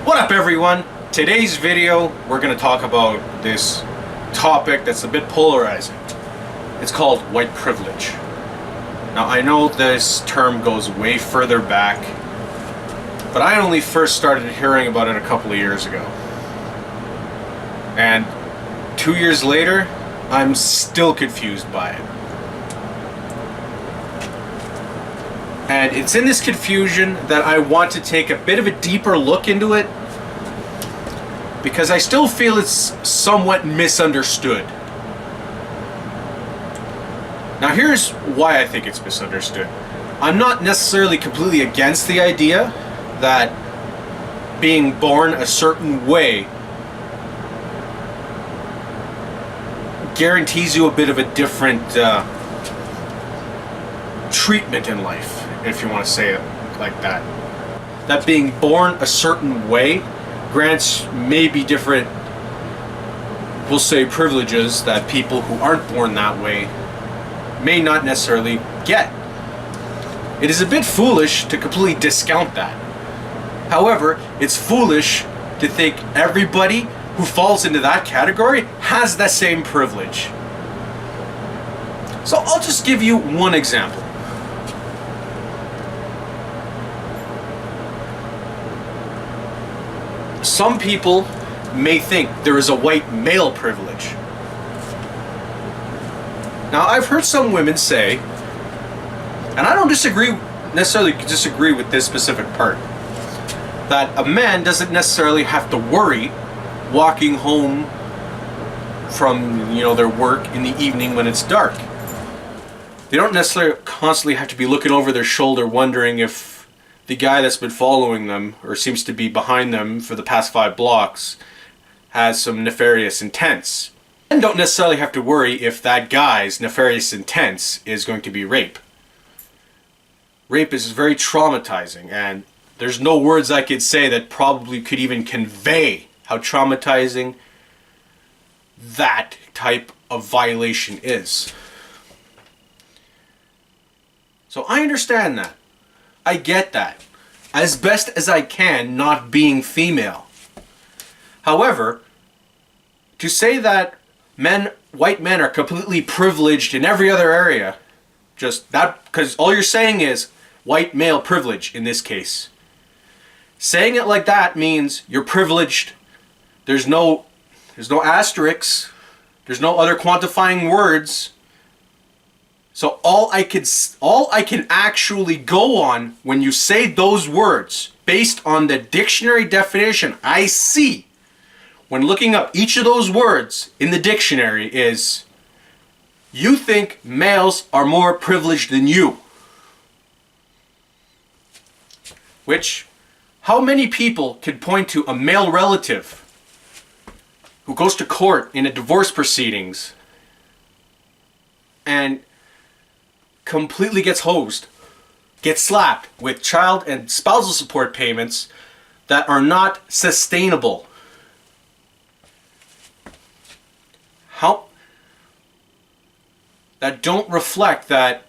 What up everyone? Today's video we're going to talk about this topic that's a bit polarizing. It's called white privilege. Now I know this term goes way further back, but I only first started hearing about it a couple of years ago. And 2 years later, I'm still confused by it. And it's in this confusion that I want to take a bit of a deeper look into it, because I still feel it's somewhat misunderstood. Now here's why I think it's misunderstood. I'm not necessarily completely against the idea that being born a certain way guarantees you a bit of a different treatment in life, if you want to say it like that. That being born a certain way grants maybe different, we'll say, privileges that people who aren't born that way may not necessarily get. It is a bit foolish to completely discount that. However, it's foolish to think everybody who falls into that category has that same privilege. So I'll just give you one example. Some people may think there is a white male privilege. Now I've heard some women say, and I don't necessarily disagree with this specific part, that a man doesn't necessarily have to worry walking home from, their work in the evening when it's dark. They don't necessarily constantly have to be looking over their shoulder wondering if the guy that's been following them, or seems to be behind them for the past 5 blocks, has some nefarious intents. And don't necessarily have to worry if that guy's nefarious intents is going to be rape. Rape is very traumatizing, and there's no words I could say that probably could even convey how traumatizing that type of violation is. So I understand that. I get that, as best as I can, not being female. However, to say that white men are completely privileged in every other area, just that, because all you're saying is white male privilege in this case. Saying it like that means you're privileged. There's no asterisks. There's no other quantifying words. So all I can actually go on when you say those words, based on the dictionary definition I see when looking up each of those words in the dictionary, is you think males are more privileged than you. Which, how many people could point to a male relative who goes to court in a divorce proceedings and completely gets hosed, gets slapped with child and spousal support payments that are not sustainable? That don't reflect that,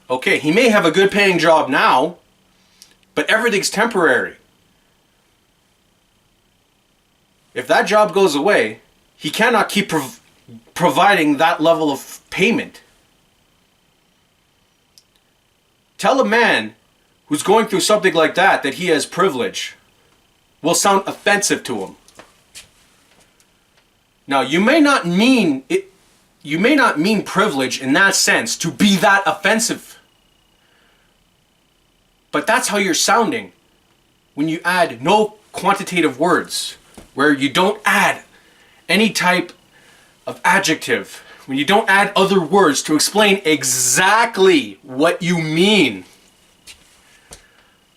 okay, he may have a good paying job now, but everything's temporary. If that job goes away, he cannot keep providing that level of payment. Tell a man who's going through something like that he has privilege will sound offensive to him. Now, you may not mean privilege in that sense to be that offensive. But that's how you're sounding when you add no quantitative words, where you don't add any type of adjective, when you don't add other words to explain exactly what you mean.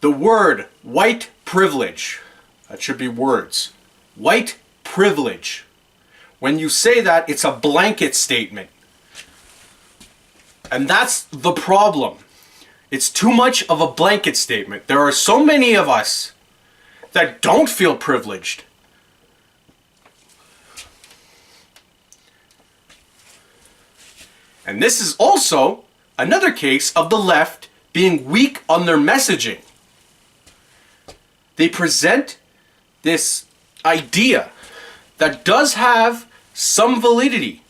The word white privilege, that should be words. White privilege. When you say that, it's a blanket statement. And that's the problem. It's too much of a blanket statement. There are so many of us that don't feel privileged. And this is also another case of the left being weak on their messaging. They present this idea that does have some validity,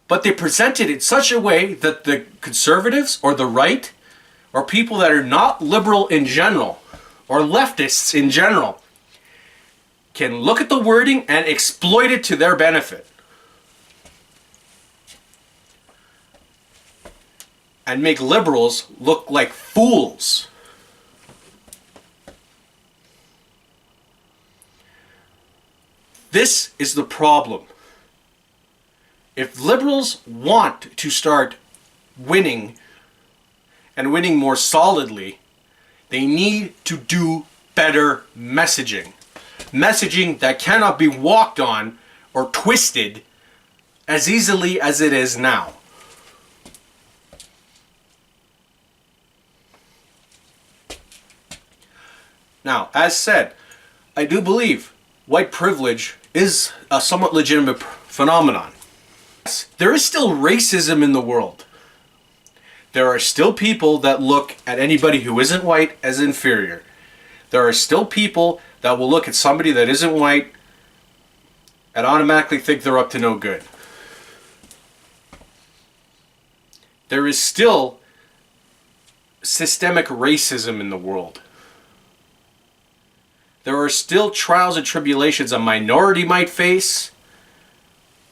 but they present it in such a way that the conservatives or the right or people that are not liberal in general or leftists in general can look at the wording and exploit it to their benefit. And make liberals look like fools. This is the problem. If liberals want to start winning and winning more solidly, they need to do better messaging. Messaging that cannot be walked on or twisted as easily as it is now. Now, as said, I do believe white privilege is a somewhat legitimate phenomenon. There is still racism in the world. There are still people that look at anybody who isn't white as inferior. There are still people that will look at somebody that isn't white and automatically think they're up to no good. There is still systemic racism in the world. There are still trials and tribulations a minority might face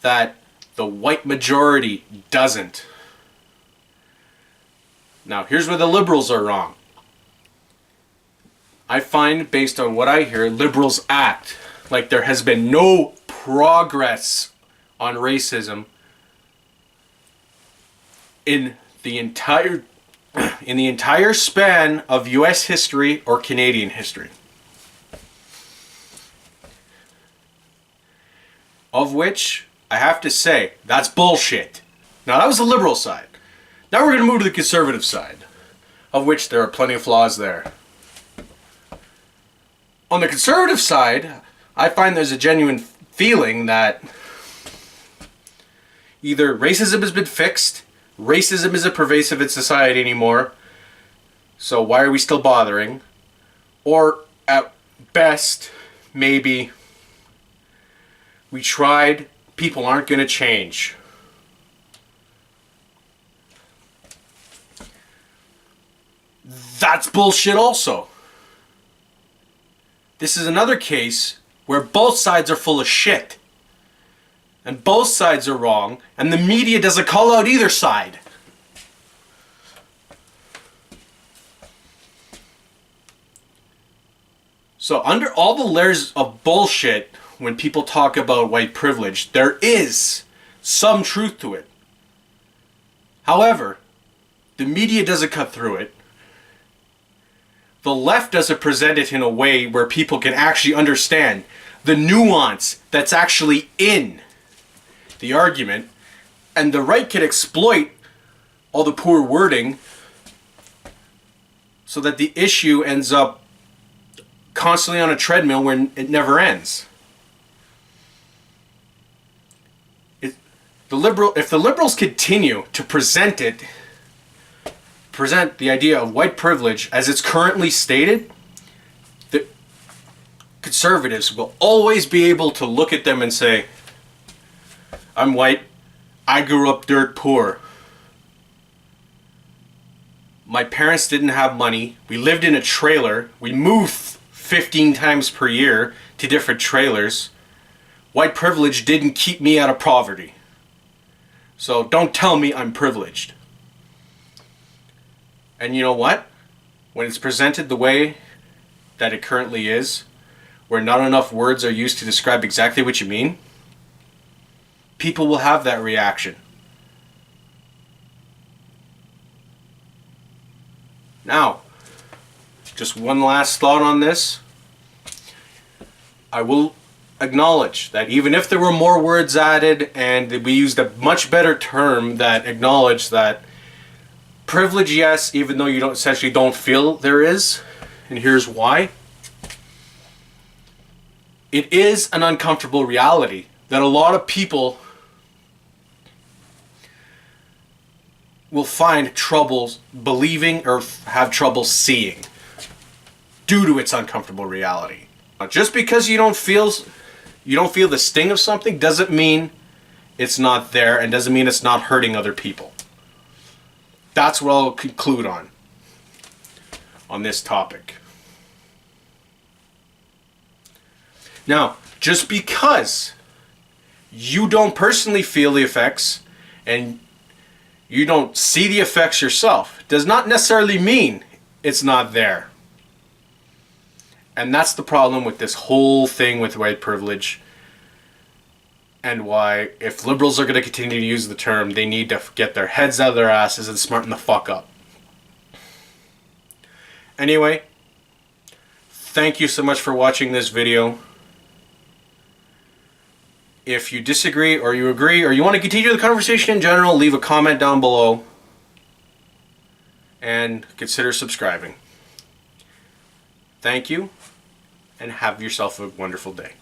that the white majority doesn't. Now, here's where the liberals are wrong. I find, based on what I hear, liberals act like there has been no progress on racism in the entire span of US history or Canadian history. Of which, I have to say, that's bullshit. Now, that was the liberal side. Now we're going to move to the conservative side, of which there are plenty of flaws there. On the conservative side, I find there's a genuine feeling that either racism has been fixed, racism isn't pervasive in society anymore, so why are we still bothering? Or, at best, maybe we tried, people aren't going to change. That's bullshit also. This is another case where both sides are full of shit. And both sides are wrong, and the media doesn't call out either side. So under all the layers of bullshit, when people talk about white privilege, there is some truth to it. However, the media doesn't cut through it. The left doesn't present it in a way where people can actually understand the nuance that's actually in the argument, and the right can exploit all the poor wording so that the issue ends up constantly on a treadmill where it never ends. If the liberals continue to present the idea of white privilege as it's currently stated, the conservatives will always be able to look at them and say, I'm white, I grew up dirt poor. My parents didn't have money, we lived in a trailer, we moved 15 times per year to different trailers. White privilege didn't keep me out of poverty. So don't tell me I'm privileged. And you know what? When it's presented the way that it currently is, where not enough words are used to describe exactly what you mean, people will have that reaction. Now, just one last thought on this. I will acknowledge that even if there were more words added and we used a much better term that acknowledged that privilege, yes, even though you essentially don't feel there is, and here's why. It is an uncomfortable reality that a lot of people will find trouble believing or have trouble seeing. due to its uncomfortable reality. Just because you don't feel the sting of something doesn't mean it's not there, and doesn't mean it's not hurting other people. That's what I'll conclude on this topic. Now, just because you don't personally feel the effects and you don't see the effects yourself does not necessarily mean it's not there. And that's the problem with this whole thing with white privilege, and why, if liberals are going to continue to use the term, they need to get their heads out of their asses and smarten the fuck up. Anyway, thank you so much for watching this video. If you disagree or you agree or you want to continue the conversation in general, leave a comment down below and consider subscribing. Thank you, and have yourself a wonderful day.